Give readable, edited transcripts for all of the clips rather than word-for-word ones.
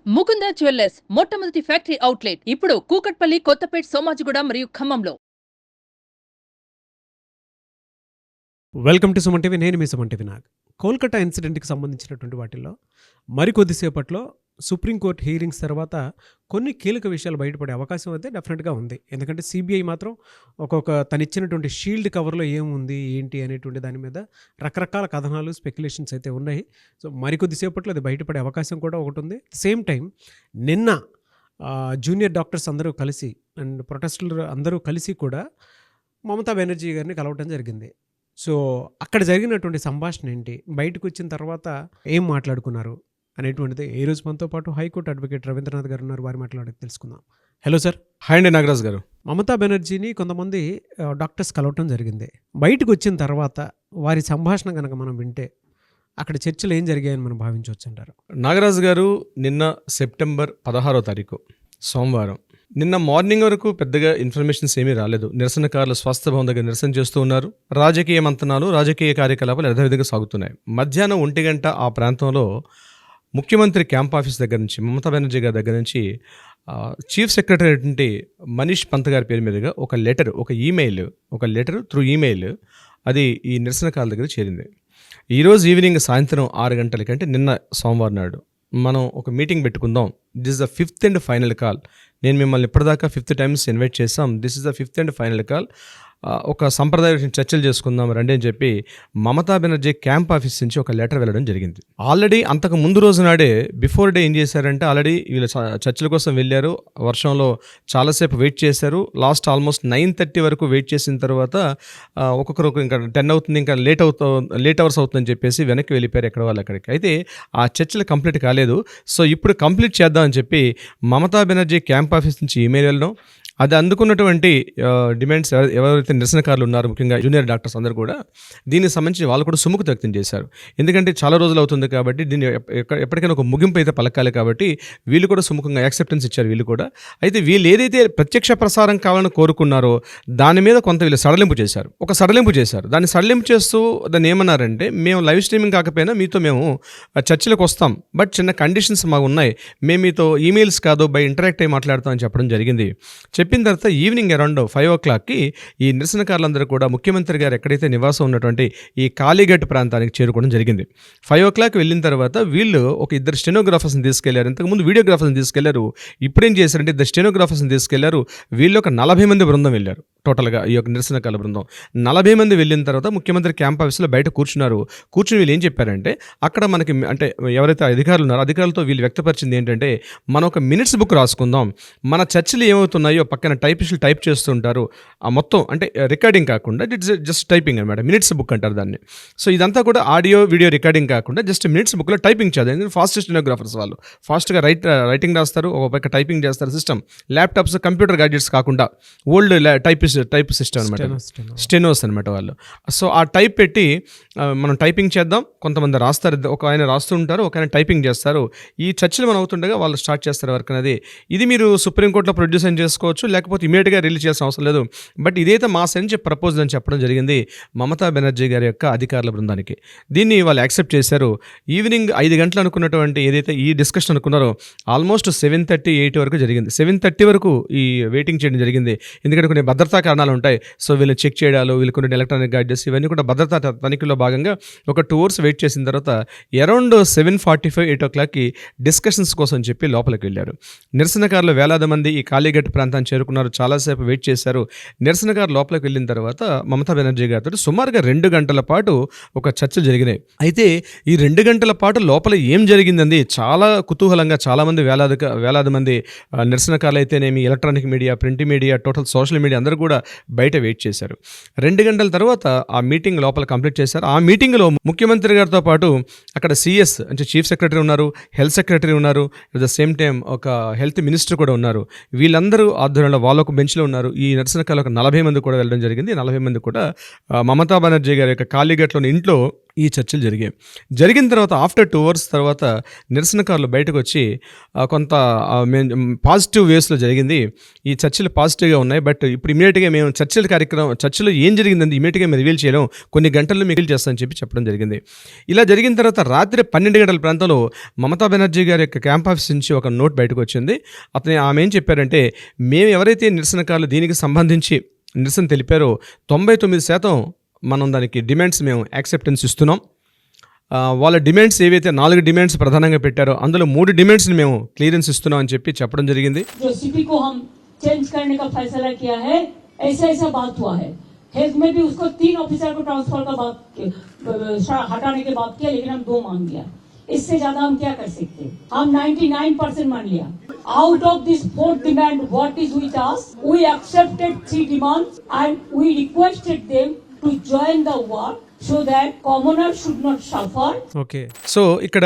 Mukunda jewellers మొట్టమొదటి factory outlet ఇప్పుడు కూకట్పల్లి, కొత్తపేట్, సోమాజిగూడ మరియు ఖమ్మంలో. Welcome to Suman TV. నేను మీ సుమన్ టీవీ నాగ్. కోల్కతా ఇన్సిడెంట్కి సంబంధించినటువంటి వాటిల్లో మరికొద్దిసేపట్లో సుప్రీంకోర్టు హీరింగ్స్ తర్వాత కొన్ని కీలక విషయాలు బయటపడే అవకాశం అయితే డెఫినెట్గా ఉంది. ఎందుకంటే సిబిఐ మాత్రం తనిచ్చినటువంటి షీల్డ్ కవర్లో ఏముంది ఏంటి అనేటువంటి దాని మీద రకరకాల కథనాలు, స్పెక్యులేషన్స్ అయితే ఉన్నాయి. సో మరికొద్దిసేపట్లో అది బయటపడే అవకాశం కూడా ఒకటి ఉంది. సేమ్ టైం నిన్న జూనియర్ డాక్టర్స్ అందరూ కలిసి అండ్ ప్రొటెస్టులు అందరూ కలిసి కూడా మమతా బెనర్జీ గారిని కలవటం జరిగింది. సో అక్కడ జరిగినటువంటి సంభాషణ ఏంటి, బయటకు వచ్చిన తర్వాత ఏం మాట్లాడుకున్నారు అనేటువంటిది ఈ రోజు మనతో పాటు హైకోర్టు అడ్వకేట్ రవీంద్రనాథ్ గారు ఉన్నారు. వారి మాట్లాడి తెలుసుకుందాం. Hello sir. హాయ్ అండి నాగరాజ్ గారు. మమతా బెనర్జీని కొంతమంది డాక్టర్స్ కలవటం జరిగింది. బయటకు వచ్చిన తర్వాత వారి సంభాషణ కనుక మనం వింటే అక్కడ చర్చలు ఏం జరిగాయని మనం భావించవచ్చు అంటారు? నాగరాజు గారు, నిన్న సెప్టెంబర్ 16వ తారీఖు సోమవారం, నిన్న మార్నింగ్ వరకు పెద్దగా ఇన్ఫర్మేషన్స్ ఏమీ రాలేదు. నిరసనకారులు స్వాస్థ్య భవన్ దగ్గర నిరసన చేస్తూ ఉన్నారు. రాజకీయ మంతనాలు, రాజకీయ కార్యకలాపాలు యథావిధిగా సాగుతున్నాయి. మధ్యాహ్నం 1 గంట ఆ ప్రాంతంలో ముఖ్యమంత్రి క్యాంప్ ఆఫీస్ దగ్గర నుంచి, మమతా బెనర్జీ గారి దగ్గర నుంచి చీఫ్ సెక్రటరీ అయినటువంటి మనీష్ పంత్ గారి పేరు మీదుగా ఒక లెటర్ త్రూ ఈమెయిల్ అది ఈ నిరసనకారుల దగ్గర చేరింది. ఈరోజు ఈవినింగ్ సాయంత్రం 6 గంటలకి, అంటే నిన్న సోమవారం నాడు, మనం ఒక మీటింగ్ పెట్టుకుందాం. This is the 5th and final call. నేను మిమ్మల్ని ఇప్పటిదాకా 5th టైమ్స్ ఇన్వైట్ చేసాం. This is the 5th and final call. ఒక సంప్రదాయ చర్చలు చేసుకుందాం రండి అని చెప్పి మమతా బెనర్జీ క్యాంప్ ఆఫీస్ నుంచి ఒక లెటర్ వెళ్ళడం జరిగింది. ఆల్రెడీ అంతకు ముందు రోజు నాడే, బిఫోర్ డే ఏం చేశారంటే, ఆల్రెడీ వీళ్ళు చర్చల కోసం వెళ్ళారు. వర్షంలో చాలాసేపు వెయిట్ చేశారు. లాస్ట్ ఆల్మోస్ట్ 9:30 వరకు వెయిట్ చేసిన తర్వాత ఒక్కొక్కరు ఇంకా 10 అవుతుంది, ఇంకా లేట్ అవర్స్ అవుతుందని చెప్పేసి వెనక్కి వెళ్ళిపోయారు ఎక్కడ వాళ్ళు అక్కడికి. అయితే ఆ చర్చలు కంప్లీట్ కాలేదు. సో ఇప్పుడు కంప్లీట్ చేద్దామని చెప్పి మమతా బెనర్జీ క్యాంప్ ఆఫీస్ నుంచి ఈమెయిల్ వెళ్ళడం, అది అందుకున్నటువంటి డిమాండ్స్ ఎవరైతే నిరసనకారులు ఉన్నారో, ముఖ్యంగా జూనియర్ డాక్టర్స్ అందరూ కూడా దీనికి సంబంధించి వాళ్ళు కూడా సుముఖత వ్యక్తం చేశారు. ఎందుకంటే చాలా రోజులు అవుతుంది కాబట్టి దీన్ని ఎప్పటికైనా ఒక ముగింపు అయితే పలకాలి కాబట్టి వీళ్ళు కూడా సుముఖంగా యాక్సెప్టెన్స్ ఇచ్చారు వీళ్ళు కూడా. అయితే వీళ్ళు ఏదైతే ప్రత్యక్ష ప్రసారం కావాలని కోరుకున్నారో దాని మీద కొంత వీళ్ళు సడలింపు చేశారు. దాన్ని సడలింపు చేస్తూ దాన్ని ఏమన్నారంటే, మేము లైవ్ స్ట్రీమింగ్ కాకపోయినా మీతో మేము చర్చలకు వస్తాం, బట్ చిన్న కండిషన్స్ మాకు ఉన్నాయి, మేము మీతో ఈమెయిల్స్ కాదు బై ఇంటరాక్ట్ అయ్యి మాట్లాడతాం అని చెప్పడం జరిగింది. చెప్పిన తర్వాత ఈవినింగ్ అరౌండ్ 5 o'clockకి ఈ నిరసనకారులందరూ కూడా ముఖ్యమంత్రి గారు ఎక్కడైతే నివాసం ఉన్నటువంటి ఈ కాళీఘట్ ప్రాంతానికి చేరుకోవడం జరిగింది. 5 o'clock వెళ్ళిన తర్వాత వీళ్ళు ఒక 2 స్టెనోగ్రాఫర్స్ని తీసుకెళ్లారు. ఇంతకుముందు వీడియోగ్రాఫర్స్ని తీసుకెళ్లారు. ఇప్పుడేం చేశారంటే 2 స్టెనోగ్రాఫర్స్ని తీసుకెళ్లారు. వీళ్ళు ఒక 40 మంది బృందం వెళ్ళారు. టోటల్గా ఈ యొక్క నిరసనకారుల బృందం 40 మంది వెళ్ళిన తర్వాత ముఖ్యమంత్రి క్యాంప్ ఆఫీస్లో బయట కూర్చుని వీళ్ళు ఏం చెప్పారంటే, అక్కడ మనకి అంటే ఎవరైతే అధికారులు ఉన్నారో అధికారులతో వీళ్ళు వ్యక్తపరిచింది ఏంటంటే, మనం ఒక మినిట్స్ బుక్ రాసుకుందాం, మన చర్చలు ఏమవుతున్నాయో పక్కన టైపిస్టులు టైప్ చేస్తుంటారు, ఆ మొత్తం అంటే రికార్డింగ్ కాకుండా ఇట్స్ జస్ట్ టైపింగ్ అనమాట, మినిట్స్ బుక్ అంటారు దాన్ని. సో ఇదంతా కూడా ఆడియో వీడియో రికార్డింగ్ కాకుండా జస్ట్ మినిట్స్ బుక్లో టైపింగ్ చేయాలి. ఎందుకంటే ఫాస్ట్ స్టెనోగ్రాఫర్స్ వాళ్ళు ఫాస్ట్గా రైటింగ్ రాస్తారు, ఒక పక్క టైపింగ్ చేస్తారు. సిస్టమ్ ల్యాప్టాప్స్, కంప్యూటర్ గ్యాడ్జెట్స్ కాకుండా ఓల్డ్ టైప్ సిస్టమ్ అనమాట, స్టెనోస్ అనమాట వాళ్ళు. సో ఆ టైప్ పెట్టి మనం టైపింగ్ చేద్దాం. కొంతమంది రాస్తారు, ఒక ఆయన రాస్తుంటారు, ఒక ఆయన టైపింగ్ చేస్తారు. ఈ చర్చలు మనం అవుతుండగా వాళ్ళు స్టార్ట్ చేస్తారు వర్క్ అనేది. ఇది మీరు సుప్రీంకోర్టులో ప్రొడ్యూస్ అని చేసుకోవచ్చు, లేకపోతే ఇమీడియట్గా రిలీజ్ చేయాల్సిన అవసరం లేదు. బట్ ఇదైతే మా సైడ్ నుంచి ప్రపోజల్ అని చెప్పడం జరిగింది మమతా బెనర్జీ గారి యొక్క అధికారుల బృందానికి. దీన్ని వాళ్ళు యాక్సెప్ట్ చేశారు. ఈవినింగ్ 5 గంటలు అనుకున్నటువంటి ఏదైతే ఈ డిస్కషన్ అనుకున్నారో ఆల్మోస్ట్ 7:30, 8 వరకు జరిగింది. 7:30 వరకు ఈ వెయిటింగ్ చేయడం జరిగింది. ఎందుకంటే కొన్ని భద్రతా కారణాలు ఉంటాయి. సో వీళ్ళు చెక్ చేయడాలు, వీళ్ళు కొన్ని ఎలక్ట్రానిక్ గాడ్జెట్స్ ఇవన్నీ కూడా భద్రతా తనిఖీలో భాగంగా ఒక 2 hours వెయిట్ చేసిన తర్వాత అరౌండ్ 7:45, 8 o'clockకి డిస్కషన్స్ కోసం చెప్పి లోపలికి వెళ్ళారు. నిరసనకారులు వేలాది మంది ఈ కాళీఘట్ ప్రాంతాన్ని చేరుకున్నారు. చాలాసేపు వెయిట్ చేశారు. నిరసనకారు లోపలికి వెళ్ళిన తర్వాత మమతా బెనర్జీ గారితో సుమారుగా 2 గంటల పాటు ఒక చర్చ జరిగినాయి. అయితే ఈ 2 గంటల పాటు లోపల ఏం జరిగిందండి చాలా కుతూహలంగా చాలామంది వేలాది మంది నిరసనకారులు అయితేనేమి, electronic media, print media, total social media అందరూ కూడా బయట వెయిట్ చేశారు. 2 గంటల తర్వాత ఆ మీటింగ్ లోపల కంప్లీట్ చేశారు. ఆ మీటింగ్లో ముఖ్యమంత్రి గారితో పాటు అక్కడ సిఎస్ అంటే చీఫ్ సెక్రటరీ ఉన్నారు, హెల్త్ సెక్రటరీ ఉన్నారు, అట్ ద సేమ్ టైం ఒక హెల్త్ మినిస్టర్ కూడా ఉన్నారు. వీళ్ళందరూ ఆధ్వర్యంలో వాళ్ళొక బెంచ్లో ఉన్నారు. ఈ నిరసనకారులు ఒక 40 మంది కూడా వెళ్ళడం జరిగింది. 40 మంది కూడా మమతా బెనర్జీ గారి యొక్క కాళీఘట్లోని ఇంట్లో ఈ చర్చలు జరిగిన తర్వాత ఆఫ్టర్ 2 అవర్స్ తర్వాత నిరసనకారులు బయటకు వచ్చి కొంత పాజిటివ్ వేస్లో జరిగింది, ఈ చర్చలు పాజిటివ్గా ఉన్నాయి, బట్ ఇప్పుడు ఇమీడియట్గా మేము చర్చలో ఏం జరిగిందని ఇమీడియట్గా మేము రివీల్ చేయడం, కొన్ని గంటల్లో మీకు చేస్తామని చెప్పడం జరిగింది. ఇలా జరిగిన తర్వాత రాత్రి 12 గంటల ప్రాంతంలో మమతా బెనర్జీ గారి యొక్క క్యాంప్ ఆఫీస్ నుంచి ఒక నోట్ బయటకు వచ్చింది. ఆమె ఏం చెప్పారంటే, మేము ఎవరైతే నిరసనకారులు దీనికి సంబంధించి నిరసన తెలిపారో 99% మనం దానికి డిమాండ్స్ మేము యాక్సెప్టెన్స్ ఇస్తున్నాం. వాళ్ళ డిమాండ్స్ ఏవైతే 4 డిమాండ్స్ ప్రధానంగా పెట్టారో అందులో 3 డిమాండ్స్ని మేము క్లియరెన్స్ ఇస్తున్నాం అని చెప్పడం జరిగింది. चेंज करने का फैसला किया है, ऐसा बात हुआ है. हेल्थ में भी उसको 3 ऑफिसर को ट्रांसफर का बात हटाने के बात किया, लेकिन हम 2 मांग लिया. इससे ज्यादा हम क्या कर सकते हैं? हम 99% मान लिया. Out of this 4th demand, what is with us? We accepted 3 demands and we requested them to join the war so that commoners should not suffer. Okay. So ఇక్కడ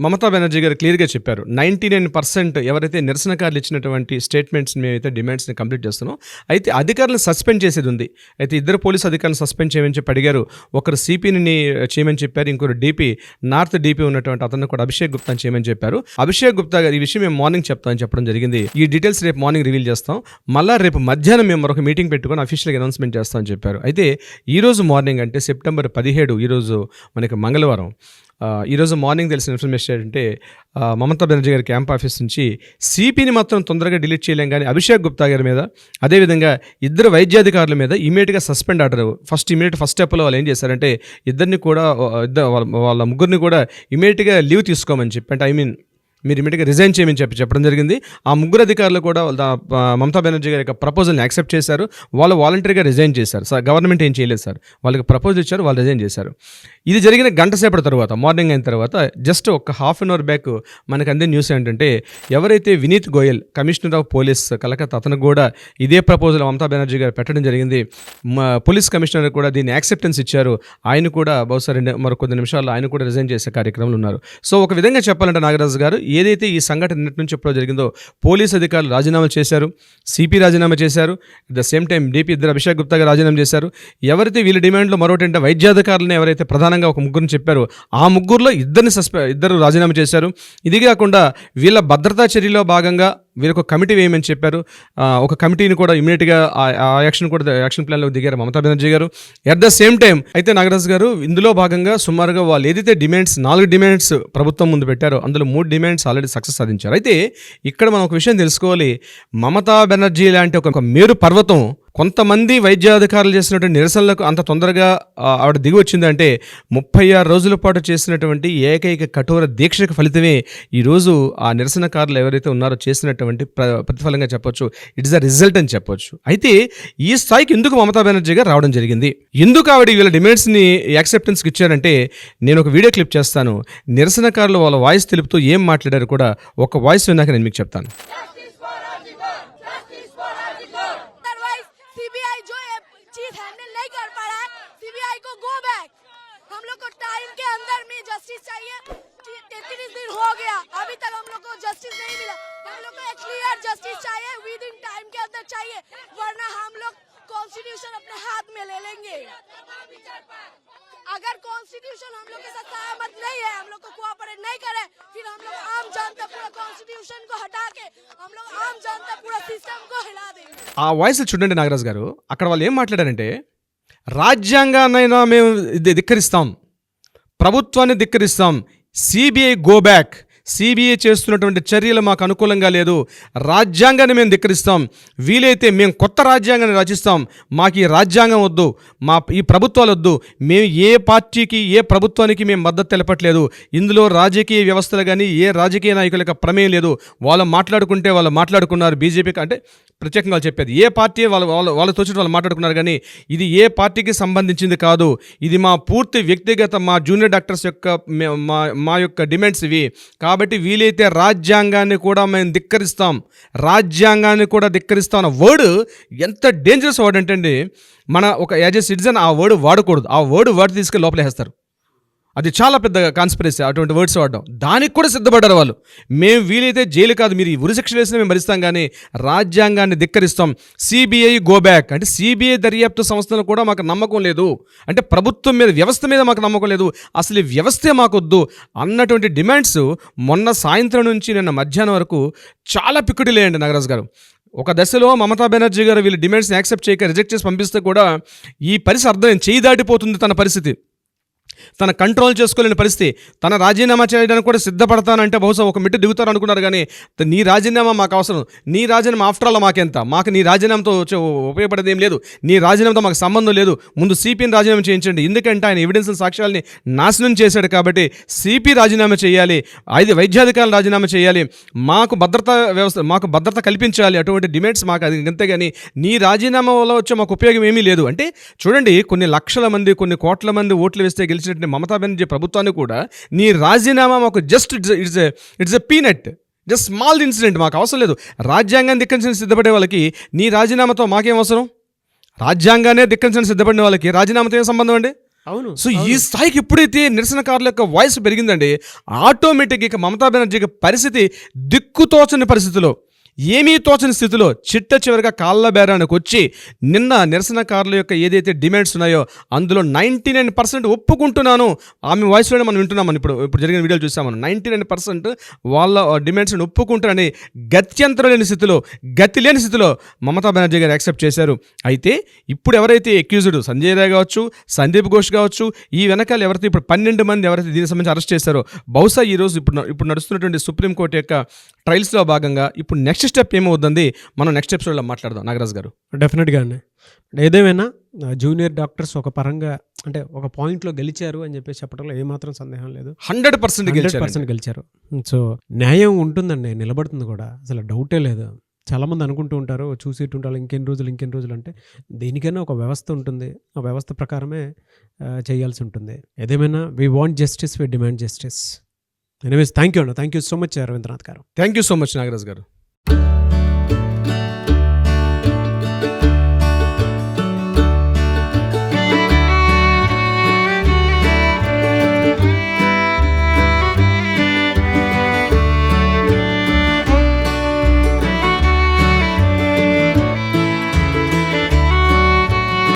మమతా బెనర్జీ గారు క్లియర్గా చెప్పారు, 99% ఎవరైతే నిరసనకారులు ఇచ్చినటువంటి స్టేట్మెంట్స్ మేమైతే డిమాండ్స్ని కంప్లీట్ చేస్తున్నాం, అయితే అధికారులను సస్పెండ్ చేసేది ఉంది. అయితే 2 పోలీసు అధికారులను సస్పెండ్ చేయమని చెప్పి అడిగారు. ఒకరు సిపిని చేయమని చెప్పారు, ఇంకొకరు డిపి నార్త్ డిపి ఉన్నటువంటి అతను కూడా అభిషేక్ గుప్తా చేయమని చెప్పారు. అభిషేక్ గుప్తా గారు ఈ విషయం మేము మార్నింగ్ చెప్తామని చెప్పడం జరిగింది. ఈ డీటెయిల్స్ రేపు మార్నింగ్ రివీల్ చేస్తాం, మళ్ళీ రేపు మధ్యాహ్నం మేము మరొక మీటింగ్ పెట్టుకొని అఫీషియల్గా అనౌన్స్మెంట్ చేస్తామని చెప్పారు. అయితే ఈరోజు మార్నింగ్ అంటే సెప్టెంబర్ 17, ఈరోజు మనకి మంగళవారం, ఈరోజు మార్నింగ్ తెలిసిన ఇన్ఫర్మేషన్ ఏంటంటే మమతా బెనర్జీ గారి క్యాంప్ ఆఫీస్ నుంచి సిపిని మాత్రం తొందరగా డిలీట్ చేయలేం, కానీ అభిషేక్ గుప్తా గారి మీద, అదేవిధంగా 2 వైద్యాధికారుల మీద ఇమీడియట్గా సస్పెండ్ ఆర్డర్ ఫస్ట్ స్టెప్లో వాళ్ళు ఏం చేశారంటే ఇద్దరిని కూడా వాళ్ళ ముగ్గురిని కూడా ఇమీడియట్గా లీవ్ తీసుకోమని చెప్పి, అంటే మీరు ఇమీడియట్గా రిజైన్ చేయమని చెప్పడం జరిగింది. ఆ 3 అధికారులు కూడా మమతా బెనర్జీ గారి యొక్క ప్రపోజల్ని యాక్సెప్ట్ చేశారు. వాళ్ళు వాలంటరీగా రిజైన్ చేశారు. సార్ గవర్నమెంట్ ఏం చేయలేదు సార్, వాళ్ళకి ప్రపోజల్ ఇచ్చారు, వాళ్ళు రిజైన్ చేశారు. ఇది జరిగిన గంట సేపటి తర్వాత, మార్నింగ్ అయిన తర్వాత జస్ట్ ఒక హాఫ్ అన్ అవర్ బ్యాక్ మనకు అందే న్యూస్ ఏంటంటే, ఎవరైతే Vineet Goyal commissioner of police Calcutta, అతను కూడా ఇదే ప్రపోజల్ మమతా బెనర్జీ గారు పెట్టడం జరిగింది. పోలీస్ కమిషనర్ కూడా దీన్ని యాక్సెప్టెన్స్ ఇచ్చారు. ఆయన కూడా బహుశా మరో కొద్ది నిమిషాల్లో ఆయన కూడా రిజైన్ చేసే కార్యక్రమంలో ఉన్నారు. సో ఒక విధంగా చెప్పాలంటే నాగరాజు గారు, ఏదైతే ఈ సంఘటన నిన్నటి నుంచి ఎప్పుడో జరిగిందో పోలీస్ అధికారులు రాజీనామా చేశారు, సిపి రాజీనామా చేశారు, at the same time DP Abhishek Gupta గారు రాజీనామా చేశారు. ఎవరైతే వీళ్ళ డిమాండ్లో మరొకటి వైద్యాధికారులను ఎవరైతే ప్రధానంగా ఒక 3 చెప్పారో ఆ 3లో 2 రాజీనామా చేశారు. ఇది కాకుండా వీళ్ళ భద్రతా చర్యలో భాగంగా వీళ్ళకు కమిటీ వేయమని చెప్పారు. ఒక కమిటీని కూడా ఇమీడియట్గా యాక్షన్ ప్లాన్లో దిగారు మమతా బెనర్జీ గారు. ఎట్ ద సేమ్ టైం అయితే నాగరాజు గారు, ఇందులో భాగంగా సుమారుగా వాళ్ళు ఏదైతే డిమాండ్స్ 4 డిమాండ్స్ ప్రభుత్వం ముందు పెట్టారో అందులో 3 డిమాండ్స్ ఆల్రెడీ సక్సెస్ సాధించారు. అయితే ఇక్కడ మనం ఒక విషయం తెలుసుకోవాలి, మమతా బెనర్జీ లాంటి ఒక మేరు పర్వతం కొంతమంది వైద్యాధికారులు చేసినటువంటి నిరసనలకు అంత తొందరగా ఆవిడ దిగి వచ్చిందంటే 36 రోజుల పాటు చేసినటువంటి ఏకైక కఠోర దీక్షకు ఫలితమే ఈరోజు ఆ నిరసనకారులు ఎవరైతే ఉన్నారో చేసినటువంటి ప్రతిఫలంగా చెప్పొచ్చు. ఇట్స్ ద రిజల్ట్ అని చెప్పొచ్చు. అయితే ఈ స్థాయికి ఎందుకు మమతా బెనర్జీ గారు రావడం జరిగింది, ఎందుకు ఆవిడ వీళ్ళ డిమాండ్స్ని యాక్సెప్టెన్స్కి ఇచ్చారంటే, నేను ఒక వీడియో క్లిప్ చేస్తాను. నిరసనకారులు వాళ్ళ వాయిస్ తెలుపుతూ ఏం మాట్లాడారు కూడా ఒక వాయిస్ విన్నాక నేను మీకు చెప్తాను. जस्टिस चाहिए. 33 दिन हो गया, अभी तक हम लोग को जस्टिस नहीं मिला. हम लोग को एक क्लियर जस्टिस चाहिए, विद इन टाइम के अंदर चाहिए, वरना हम लोग कॉन्स्टिट्यूशन अपने हाथ में ले लेंगे. अगर कॉन्स्टिट्यूशन हम लोग के साथ सहमत नहीं है, हम लोग को कोऑपरेट नहीं करे, फिर हम लोग आम जनता पूरा कॉन्स्टिट्यूशन को हटा के हम लोग आम जनता पूरा सिस्टम को हिला देंगे. ఆ వాయిస్ చూడండి నాగరాజు గారు, అక్కడ వాళ్ళు ఏం మాట్లాడారంటే, రాజ్యాంగాన్నైనా మేము ధిక్కరిస్తాం, ప్రభుత్వాన్ని ధిక్కరిస్తాం, సిబిఐ గో బ్యాక్, సిబిఐ చేస్తున్నటువంటి చర్యలు మాకు అనుకూలంగా లేదు, రాజ్యాంగాన్ని మేము ధిక్కరిస్తాం, వీలైతే మేము కొత్త రాజ్యాంగాన్ని రచిస్తాం, మాకు ఈ రాజ్యాంగం వద్దు, ఈ ప్రభుత్వాలు వద్దు, మేము ఏ పార్టీకి ఏ ప్రభుత్వానికి మేము మద్దతు తెలపట్లేదు, ఇందులో రాజకీయ వ్యవస్థలు కానీ ఏ రాజకీయ నాయకుల యొక్క ప్రమేయం లేదు, వాళ్ళు మాట్లాడుకుంటే వాళ్ళు మాట్లాడుకున్నారు, బీజేపీకి అంటే ప్రత్యేకంగా చెప్పేది ఏ పార్టీ వాళ్ళు తోచిన వాళ్ళు మాట్లాడుకున్నారు, కానీ ఇది ఏ పార్టీకి సంబంధించింది కాదు, ఇది మా పూర్తి వ్యక్తిగత మా జూనియర్ డాక్టర్స్ యొక్క మా యొక్క డిమాండ్స్ ఇవి, కాబట్టి వీలైతే రాజ్యాంగాన్ని కూడా మేము ధిక్కరిస్తాం, రాజ్యాంగాన్ని కూడా ధిక్కరిస్తాం అన్న వర్డ్ ఎంత డేంజరస్ వర్డ్ అంటే అండి, మన ఒక యాజ్ ఏ సిటిజన్ ఆ వర్డ్ వాడకూడదు, ఆ వర్డ్ తీసుకెళ్ళి లోపలేస్తారు. అది చాలా పెద్ద కాన్స్పిరసీ అటువంటి వర్డ్స్ వాడడం. దానికి కూడా సిద్ధపడ్డారు వాళ్ళు. మేము వీలైతే జైలు కాదు, మీరు ఉరిశిక్ష వేసినా మేము భరిస్తాం, కానీ రాజ్యాంగాన్ని ధిక్కరిస్తాం. సిబిఐ గో బ్యాక్ అంటే సిబిఐ దర్యాప్తు సంస్థలు కూడా మాకు నమ్మకం లేదు, అంటే ప్రభుత్వం మీద, వ్యవస్థ మీద మాకు నమ్మకం లేదు, అసలు ఈ వ్యవస్థే మాకొద్దు అన్నటువంటి డిమాండ్స్ మొన్న సాయంత్రం నుంచి నిన్న మధ్యాహ్నం వరకు చాలా పిక్కుటిలేయండి నాగరాజు గారు. ఒక దశలో మమతా బెనర్జీ గారు వీళ్ళ డిమాండ్స్ని యాక్సెప్ట్ చేయక రిజెక్ట్ చేసి పంపిస్తే కూడా ఈ పరిస్థితి అర్థం చేయి దాటిపోతుంది, తన పరిస్థితి తన కంట్రోల్ చేసుకోలేని పరిస్థితి. తన రాజీనామా చేయడానికి కూడా సిద్ధపడతానంటే బహుశా ఒక మెట్టు దిగుతారు అనుకున్నారు, కానీ నీ రాజీనామా మాకు అవసరం, నీ రాజీనామా ఆఫ్టర్ ఆల్ మాకెంత, మాకు నీ రాజీనామాతో ఉపయోగపడేది ఏం లేదు, నీ రాజీనామాతో మాకు సంబంధం లేదు, ముందు సిపిని రాజీనామా చేయించండి, ఎందుకంటే ఆయన ఎవిడెన్స్ సాక్ష్యాలని నాశనం చేశాడు కాబట్టి సిపి రాజీనామా చేయాలి, 5 వైద్యాధికారులు రాజీనామా చేయాలి, మాకు భద్రత కల్పించాలి, అటువంటి డిమాండ్స్ మాకు అది అంతేగాని నీ రాజీనామా వల్ల వచ్చే మాకు ఉపయోగం ఏమీ లేదు. అంటే చూడండి, కొన్ని లక్షల మంది, కొన్ని కోట్ల మంది ఓట్లు వేస్తే గెలిచినట్టు మమతా బెనర్జీ ప్రభుత్వాన్ని కూడా నీ రాజీనామా మాకు just it's a peanut, just small incident, మాకు అవసరం లేదు. రాజ్యాంగాన్ని ధిక్కరించడానికి సిద్ధపడే వాళ్ళకి నీ రాజీనామాతో మాకేం అవసరం? రాజ్యాంగాన్ని ధిక్కరించడానికి సిద్ధపడిన వాళ్ళకి రాజీనామాతో ఏం సంబంధం అండి? అవును. సో ఈ స్థాయికి ఎప్పుడైతే నిరసనకారుల యొక్క వాయిస్ పెరిగిందండి, ఆటోమేటిక్గా ఇక మమతా బెనర్జీకి పరిస్థితి దిక్కుతోచని పరిస్థితిలో, ఏమీ తోచని స్థితిలో చిట్ట చివరిగా కాళ్ళ బేరానికి వచ్చి నిన్న నిరసనకారుల యొక్క ఏదైతే డిమాండ్స్ ఉన్నాయో అందులో 99% ఒప్పుకుంటున్నాను, ఆమె వాయిస్లోనే మనం వింటున్నామని ఇప్పుడు జరిగిన వీడియోలు చూసామని, 99% వాళ్ళ డిమాండ్స్ని ఒప్పుకుంటారని గత్యంతరం లేని స్థితిలో, గతి లేని స్థితిలో మమతా బెనర్జీ గారు యాక్సెప్ట్ చేశారు. అయితే ఇప్పుడు ఎవరైతే అక్యూజ్డ్ సంజయ్ రాయ్ కావచ్చు, సందీప్ ఘోష్ కావచ్చు, ఈ వెనకాల ఎవరైతే ఇప్పుడు 12 మంది ఎవరైతే దీనికి సంబంధించి అరెస్ట్ చేశారో, బహుశా ఈరోజు ఇప్పుడు నడుస్తున్నటువంటి సుప్రీంకోర్టు యొక్క ట్రయల్స్లో భాగంగా ఇప్పుడు నెక్స్ట్ స్టెప్ ఏమవుతుంది మనం నెక్స్ట్ ఎపిసోడ్లో మాట్లాడదాం నాగరాజ్ గారు. డెఫినెట్గా అండి. ఏదేమైనా జూనియర్ డాక్టర్స్ ఒక పరంగా అంటే ఒక పాయింట్లో గెలిచారు అని చెప్పేసి చెప్పడంలో ఏమాత్రం సందేహం లేదు. 100% గెలిచారు. సో న్యాయం ఉంటుందండి, నిలబడుతుంది కూడా, అసలు డౌటే లేదు. చాలామంది అనుకుంటూ ఉంటారు, చూసేటుంటారు ఇంకెన్ని రోజులు అంటే దేనికైనా ఒక వ్యవస్థ ఉంటుంది, ఆ వ్యవస్థ ప్రకారమే చేయాల్సి ఉంటుంది. ఏదేమైనా we want justice, we demand justice. Anyways thank you so much Ravindranath garu. Thank you so much Nagaraj గారు.